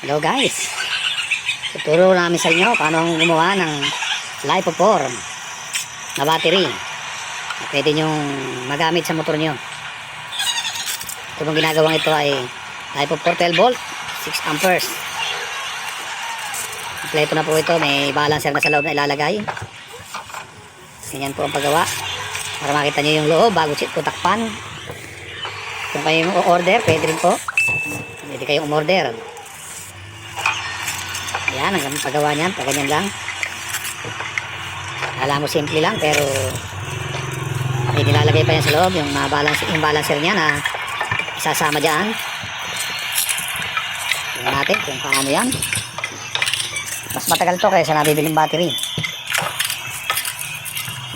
Hello guys, tuturo namin sa inyo paano gumawa ng LiPo4 na battery na pwede nyong magamit sa motor nyo. Ito pong ginagawang ito ay LiPo4 12 volt 6 amperes. Kompleto na po ito, may balancer na sa loob na ilalagay. Ganyan po ang paggawa para makita nyo yung loob bago po takpan. Kung kayo order, pwede rin po, pwede kayong umorder. Yan ang paggawa niyan, ganyan lang. Alam mo simple lang pero may nilalagay pa yan sa loob yung balancer niya na isasama dyan. Tingnan natin kung paano yan. Mas matagal to kaysa nabibiling battery.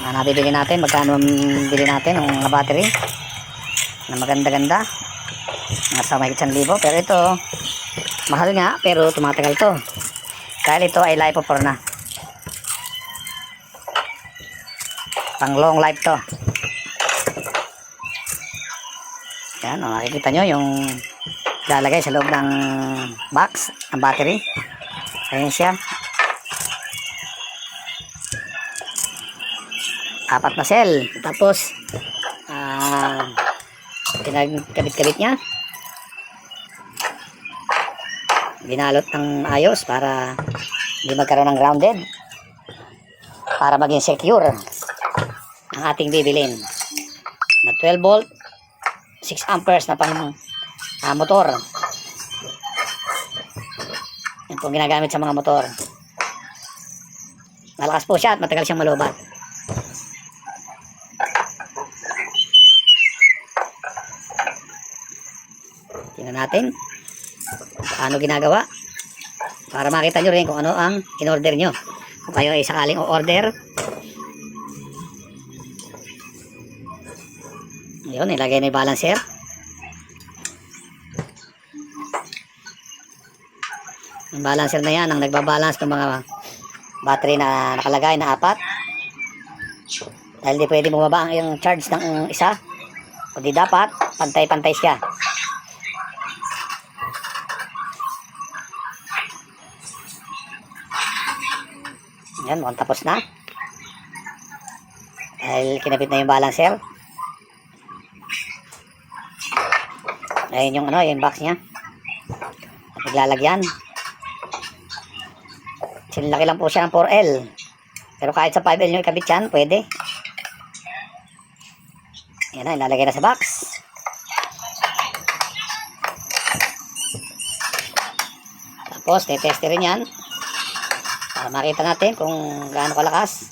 Nabibili natin, magkano bili natin ng battery na maganda-ganda, nasa mahigit 1,000, pero ito mahal nga pero tumatagal to dahil ito ay LiPo4 na, pang long life to. Yan, makikita nyo yung lalagay sa loob ng box ng battery. Ayan siya, 4 na cell, tapos pinagkabit-kabit niya, binalot ng ayos para hindi magkaroon ng grounded, para maging secure ang ating bibilin na 12 volt 6 amperes na pang motor. Yan po ginagamit sa mga motor. Malakas po siya at matagal siyang malubat. Tingnan natin paano ginagawa para makita nyo rin kung ano ang in-order nyo. Kung kayo ay sakaling o-order, yun, ilagay na yung balancer. Yung balancer na yan ang nagbabalance ng mga battery na nakalagay na 4, dahil di pwede bumaba yung charge ng isa, kundi dapat pantay-pantay siya. Yan, mukhang tapos na dahil kinabit na yung balancer. Ayun yung yung box nya naglalagyan. Sinlaki lang po siya ng 4L, pero kahit sa 5L nyo ikabit yan, pwede. Yan na, ilalagay na sa box. Tapos tetesterin yan para makita natin kung gaano kalakas.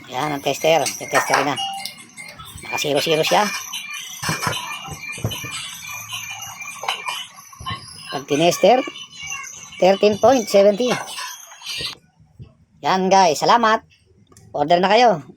Yan ang tester, tetesterin na. Naka 0-0 siya. Pag tinester 13.70. Yan guys, salamat. Order na kayo.